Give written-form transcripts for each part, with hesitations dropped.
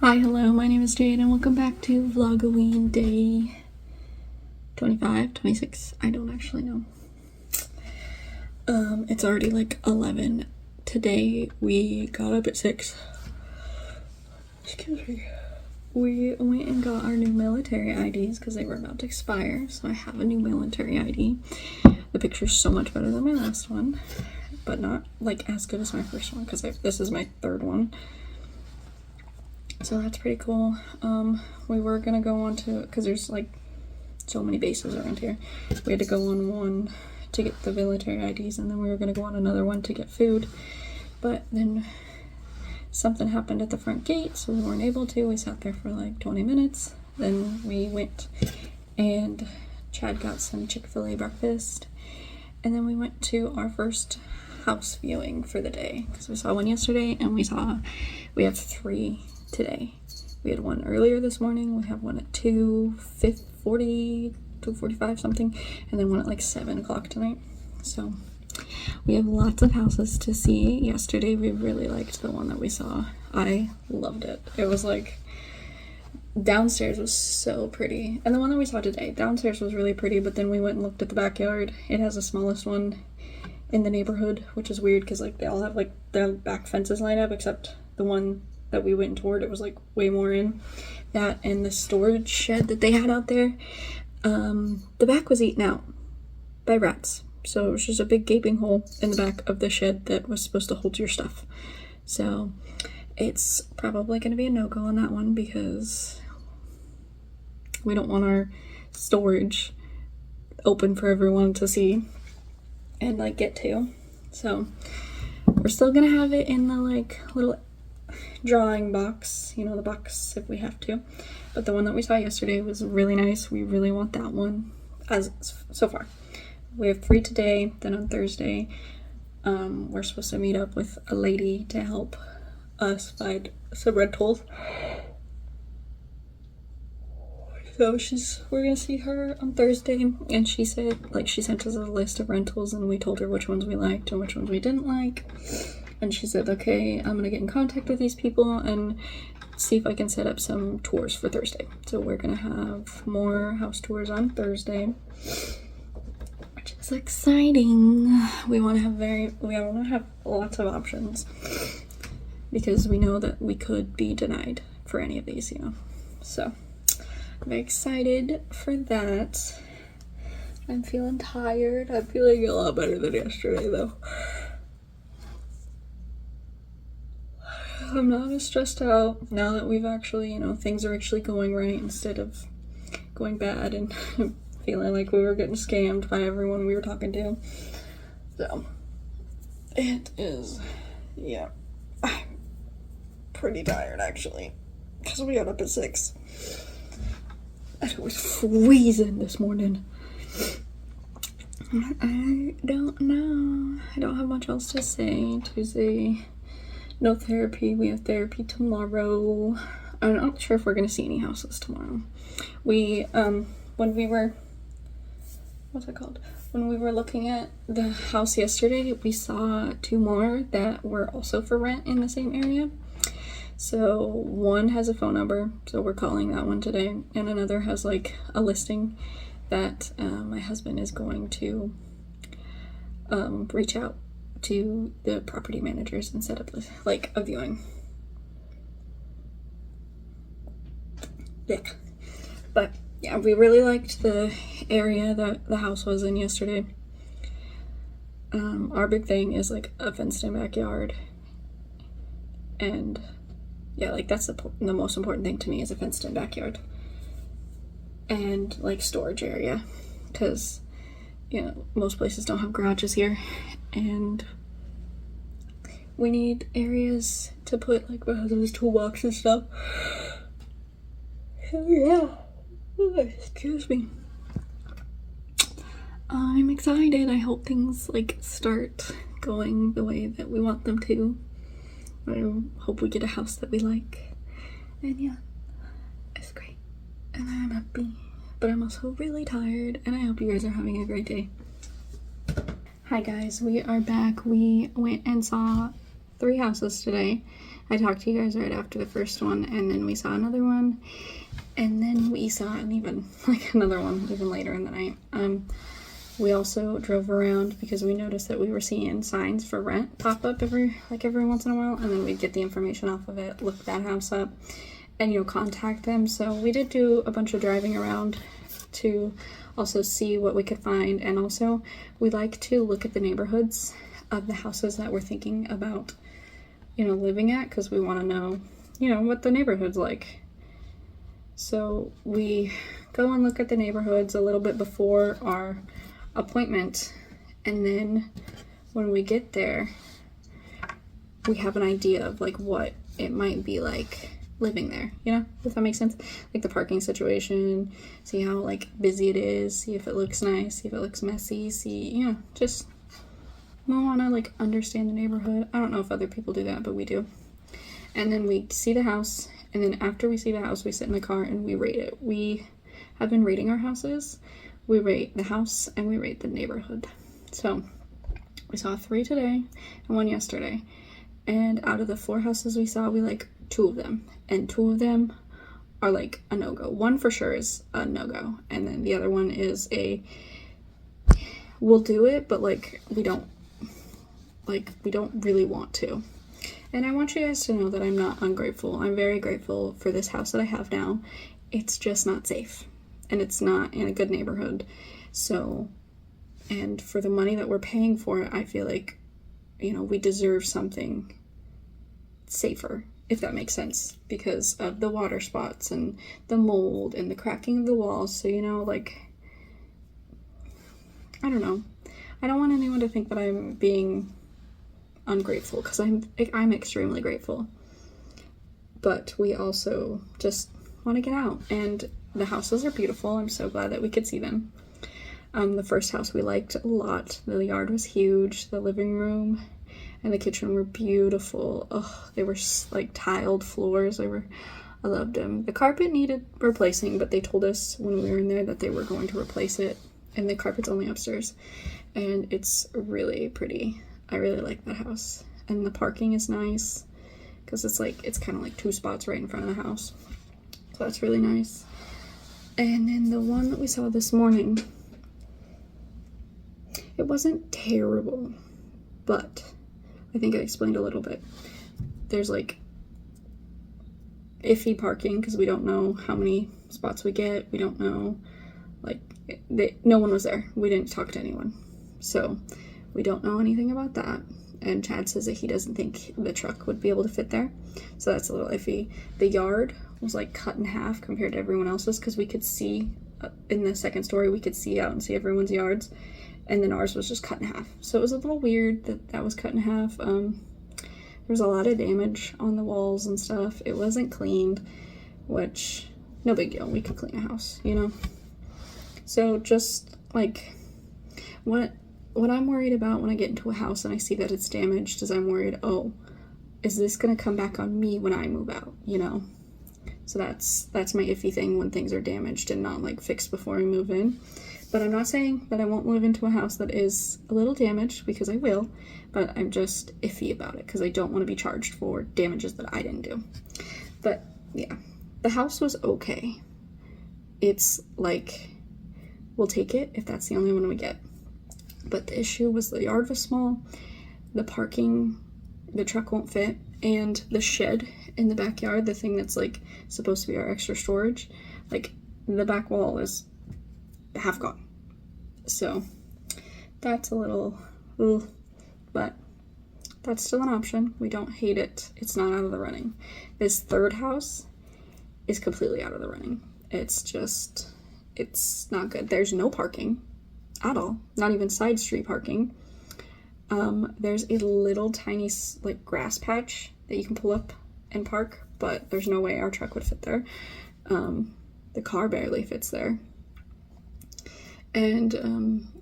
Hi, hello, my name is Jade and welcome back to Vlogoween day 25, 26, I don't actually know. It's already like 11. Today we got up at 6. Excuse me. We went and got our new military IDs because they were about to expire, so I have a new military ID. The picture's so much better than my last one, but not like as good as my first one because this is my third one. So that's pretty cool. We were gonna go on to, because there's like so many bases around here, we had to go on one to get the military IDs, and then we were gonna go on another one to get food, but then something happened at the front gate, so we weren't able to. We sat there for like 20 minutes, then we went and Chad got some Chick-fil-A breakfast, and then we went to our first house viewing for the day, because we saw one yesterday and we have 3 today. We had one earlier this morning, we have one at 2:40, 2:45 something, and then one at like 7 o'clock tonight. So we have lots of houses to see. Yesterday we really liked the one that we saw. I loved it. It was like, downstairs was so pretty, and the one that we saw today, downstairs was really pretty, but then we went and looked at the backyard. It has the smallest one in the neighborhood, which is weird because like they all have like their back fences lined up, except the one that we went toward, it was like way more in. That and the storage shed that they had out there, the back was eaten out by rats, so it was just a big gaping hole in the back of the shed that was supposed to hold your stuff. So it's probably going to be a no-go on that one because we don't want our storage open for everyone to see and like get to. So we're still gonna have it in the like little drawing box, you know, the box if we have to, but the one that we saw yesterday was really nice. We really want that one as so far. We have 3 today, then on Thursday we're supposed to meet up with a lady to help us find some rentals. So we're gonna see her on Thursday, and she said, like, she sent us a list of rentals and we told her which ones we liked and which ones we didn't like, and she said, okay, I'm gonna get in contact with these people and see if I can set up some tours for Thursday. So we're gonna have more house tours on Thursday, which is exciting. We want to have lots of options because we know that we could be denied for any of these, you know. So I'm excited for that. I'm feeling tired. I'm feeling a lot better than yesterday though. I'm not as stressed out now that we've actually, you know, things are actually going right instead of going bad and feeling like we were getting scammed by everyone we were talking to. So it is, yeah, I'm pretty tired actually because we got up at 6. And it was freezing this morning. I don't know. I don't have much else to say. Tuesday, no therapy. We have therapy tomorrow. I'm not sure if we're gonna see any houses tomorrow. We, when we were looking at the house yesterday, we saw 2 more that were also for rent in the same area. So one has a phone number, so we're calling that one today, and another has like a listing that my husband is going to reach out to the property managers and set up like a viewing. Yeah, but yeah, we really liked the area that the house was in yesterday. Our big thing is like a fenced-in backyard, and yeah, like that's the most important thing to me is a fenced-in backyard and like storage area, because you know most places don't have garages here, and we need areas to put like my husband's toolbox and stuff. Yeah, excuse me. I'm excited. I hope things like start going the way that we want them to. I hope we get a house that we like, and yeah, it's great, and I'm happy, but I'm also really tired, and I hope you guys are having a great day. Hi guys, we are back. We went and saw 3 houses today, I talked to you guys right after the first one, and then we saw another one, and then we saw another one even later in the night. We also drove around because we noticed that we were seeing signs for rent pop up every once in a while, and then we'd get the information off of it, look that house up, and contact them. So we did do a bunch of driving around to also see what we could find, and also we like to look at the neighborhoods of the houses that we're thinking about living at, because we want to know what the neighborhood's like. So we go and look at the neighborhoods a little bit before our appointment, and then when we get there we have an idea of what it might be like living there, if that makes sense. Like the parking situation, see how busy it is, see if it looks nice, see if it looks messy, see, just we want to understand the neighborhood. I don't know if other people do that, but we do. And then we see the house, and then after we see the house we sit in the car and we rate it. We have been rating our houses. We rate the house and we rate the neighborhood. So we saw 3 today and 1 yesterday, and out of the 4 houses we saw, we like 2 of them, and 2 of them are a no-go. One for sure is a no-go, and then the other one is we'll do it, but we don't really want to. And I want you guys to know that I'm not ungrateful. I'm very grateful for this house that I have now. It's just not safe, and it's not in a good neighborhood. So, and for the money that we're paying for it, I feel like, we deserve something safer, if that makes sense, because of the water spots and the mold and the cracking of the walls. So, I don't know. I don't want anyone to think that I'm being ungrateful, because I'm extremely grateful. But we also just want to get out, and the houses are beautiful. I'm so glad that we could see them. The first house we liked a lot. The yard was huge. The living room and the kitchen were beautiful. Oh, they were tiled floors. I loved them. The carpet needed replacing, but they told us when we were in there that they were going to replace it, and the carpet's only upstairs, and it's really pretty. I really like that house. And the parking is nice, because it's kind of 2 spots right in front of the house, so that's really nice. And then the one that we saw this morning, it wasn't terrible, but I think I explained a little bit. There's iffy parking, because we don't know how many spots we get. We don't know, no one was there. We didn't talk to anyone, so we don't know anything about that. And Chad says that he doesn't think the truck would be able to fit there, so that's a little iffy. The yard was cut in half compared to everyone else's, because we could see in the second story, we could see out and see everyone's yards, and then ours was just cut in half. So it was a little weird that was cut in half. There was a lot of damage on the walls and stuff. It wasn't cleaned, which, no big deal. We could clean a house, So just what I'm worried about when I get into a house and I see that it's damaged is I'm worried, oh, is this going to come back on me when I move out, So that's my iffy thing when things are damaged and not fixed before I move in. But I'm not saying that I won't move into a house that is a little damaged, because I will, but I'm just iffy about it because I don't want to be charged for damages that I didn't do. But yeah, the house was okay. It's we'll take it if that's the only one we get. But the issue was the yard was small, the parking, the truck won't fit, and the shed in the backyard, the thing that's supposed to be our extra storage, the back wall is half gone. So that's a little, but that's still an option. We don't hate it. It's not out of the running. This third house is completely out of the running. It's not good. There's no parking at all, not even side street parking. There's a little tiny grass patch that you can pull up and park, but there's no way our truck would fit there. The car barely fits there. And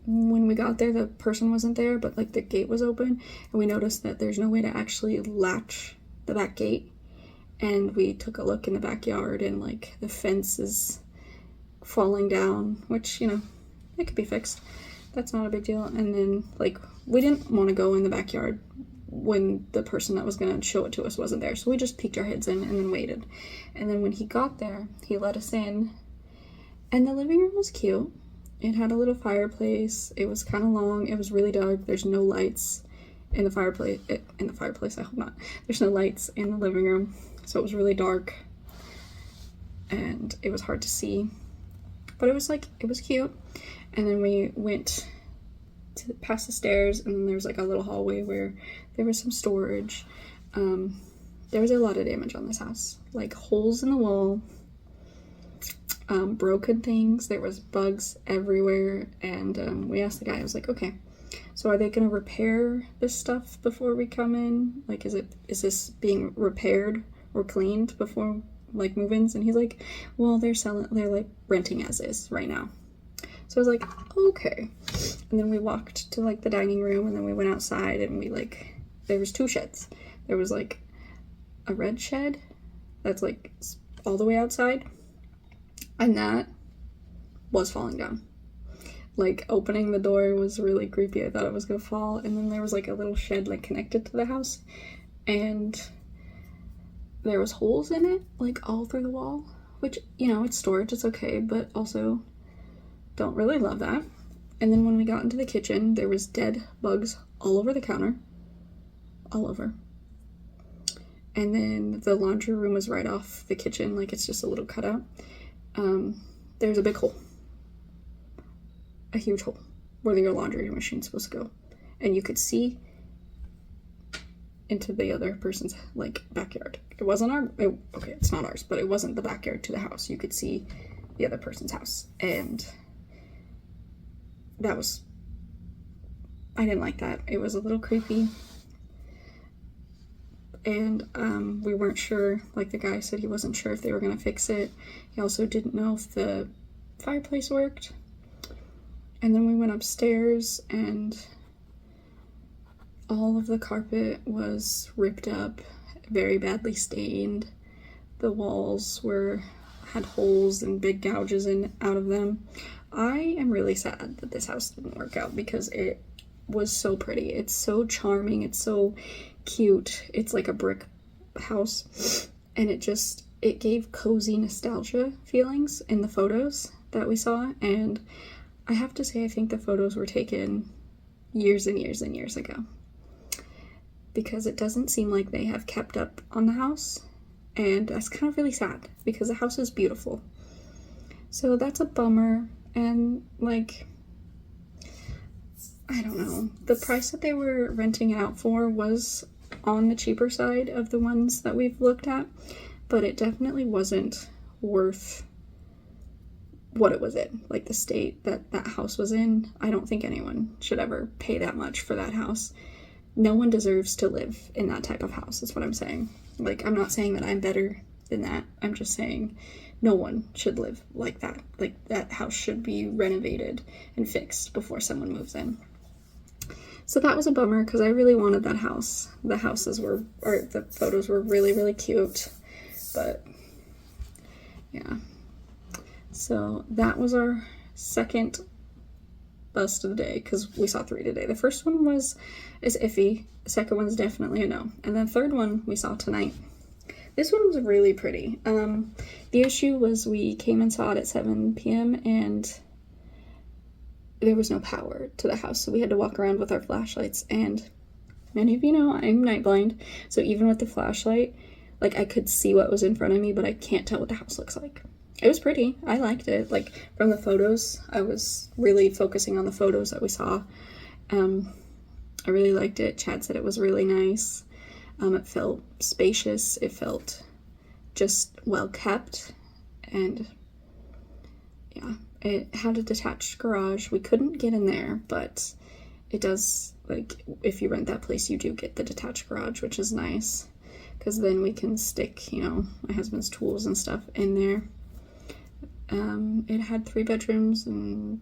when we got there, the person wasn't there, but the gate was open, and we noticed that there's no way to actually latch the back gate. And we took a look in the backyard, and the fence is falling down, which it could be fixed. That's not a big deal. And then we didn't want to go in the backyard when the person that was going to show it to us wasn't there. So we just peeked our heads in and then waited. And then when he got there, he let us in. And the living room was cute. It had a little fireplace. It was kind of long. It was really dark. There's no lights in the fireplace. I hope not. There's no lights in the living room. So it was really dark. And it was hard to see. But it was cute. And then we went past the stairs, and then there was like a little hallway where there was some storage. There was a lot of damage on this house. Like holes in the wall. Broken things. There was bugs everywhere, and we asked the guy, I was like, okay, so are they gonna repair this stuff before we come in? Like, is this being repaired or cleaned before like move-ins? And he's like, well, they're like renting as is right now. So I was like, okay. And then we walked to like the dining room, and then we went outside, and there was 2 sheds. There was like a red shed that's like all the way outside, and that was falling down. Like, opening the door was really creepy. I thought it was gonna fall. And then there was like a little shed like connected to the house, and there was holes in it like all through the wall, which, you know, it's storage, it's okay, but also don't really love that. And then when we got into the kitchen, there was dead bugs all over the counter, all over. And then the laundry room was right off the kitchen, like it's just a little cutout. There's a big hole, a huge hole where your laundry machine's supposed to go, and you could see into the other person's like backyard. It wasn't okay, it's not ours, but it wasn't the backyard to the house. You could see the other person's house, and I didn't like that. It was a little creepy. And we weren't sure, like the guy said he wasn't sure if they were gonna fix it. He also didn't know if the fireplace worked. And then we went upstairs, and all of the carpet was ripped up, very badly stained. The walls had holes and big gouges out of them. I am really sad that this house didn't work out, because it was so pretty. It's so charming. It's so cute. It's like a brick house, and it gave cozy nostalgia feelings in the photos that we saw. And I have to say, I think the photos were taken years and years and years ago, because it doesn't seem like they have kept up on the house, and that's kind of really sad, because the house is beautiful. So that's a bummer. And like, I don't know, the price that they were renting it out for was on the cheaper side of the ones that we've looked at, but it definitely wasn't worth what it was in, like the state that house was in. I don't think anyone should ever pay that much for that house. No one deserves to live in that type of house, is what I'm saying. Like, I'm not saying that I'm better than that. I'm just saying no one should live like that. Like, that house should be renovated and fixed before someone moves in. So that was a bummer, because I really wanted that house. The photos were really, really cute, but yeah. So that was our second bust of the day, because we saw 3 today. The first one is iffy. The second one's definitely a no. And the third one we saw tonight. This one was really pretty. The issue was we came and saw it at 7 p.m. and there was no power to the house, so we had to walk around with our flashlights. And many of you know I'm night blind, so even with the flashlight, like, I could see what was in front of me, but I can't tell what the house looks like. It was pretty. I liked it. Like, from the photos, I was really focusing on the photos that we saw. I really liked it. Chad said it was really nice. It felt spacious. It felt just well kept. And yeah, it had a detached garage. We couldn't get in there, but it does, like, if you rent that place, you do get the detached garage, which is nice, because then we can stick, you know, my husband's tools and stuff in there. It had 3 bedrooms and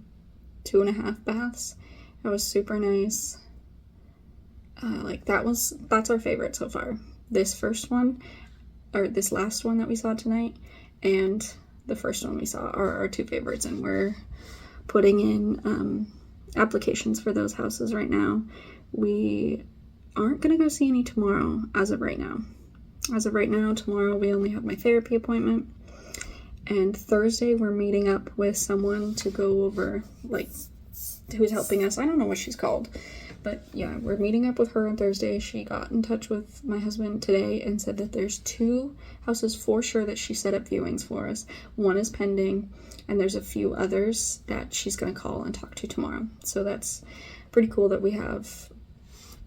2.5 baths. It was super nice. That's our favorite so far. This last one that we saw tonight, and the first one we saw are our 2 favorites, and we're putting in applications for those houses right now. We aren't gonna go see any tomorrow as of right now. As of right now, tomorrow we only have my therapy appointment, and Thursday we're meeting up with someone to go over, like, who's helping us. I don't know what she's called, but yeah, we're meeting up with her on Thursday. She got in touch with my husband today and said that there's 2 houses for sure that she set up viewings for us. One is pending, and there's a few others that she's gonna call and talk to tomorrow. So that's pretty cool that we have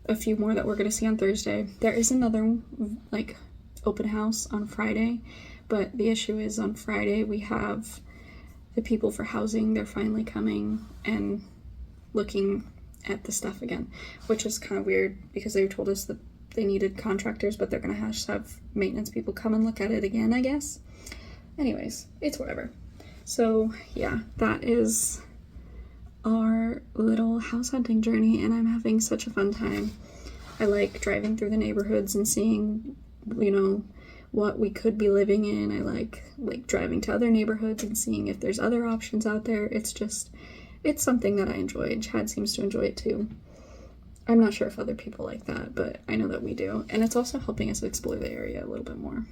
a few more that we're gonna see on Thursday. There is another, like, open house on Friday, but the issue is on Friday we have the people for housing. They're finally coming and looking at the stuff again, which is kind of weird because they told us that they needed contractors, but they're gonna have maintenance people come and look at it again, I guess. Anyways, it's whatever. So yeah, that is our little house hunting journey, and I'm having such a fun time. I like driving through the neighborhoods and seeing, you know, what we could be living in. I like driving to other neighborhoods and seeing if there's other options out there. It's something that I enjoy, and Chad seems to enjoy it too. I'm not sure if other people like that, but I know that we do. And it's also helping us explore the area a little bit more.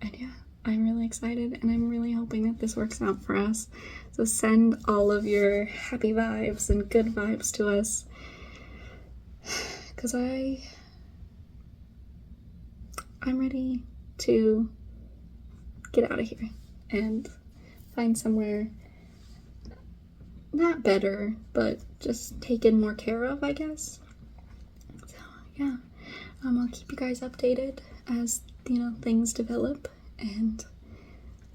And yeah, I'm really excited, and I'm really hoping that this works out for us. So send all of your happy vibes and good vibes to us, because I'm ready to get out of here and find somewhere not better, but just taken more care of, I guess. So yeah, I'll keep you guys updated as, you know, things develop. And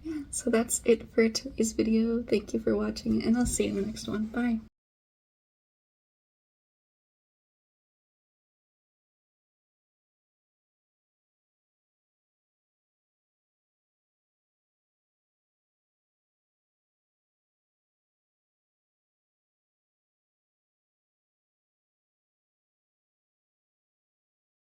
yeah, so that's it for today's video. Thank you for watching, and I'll see you in the next one. Bye.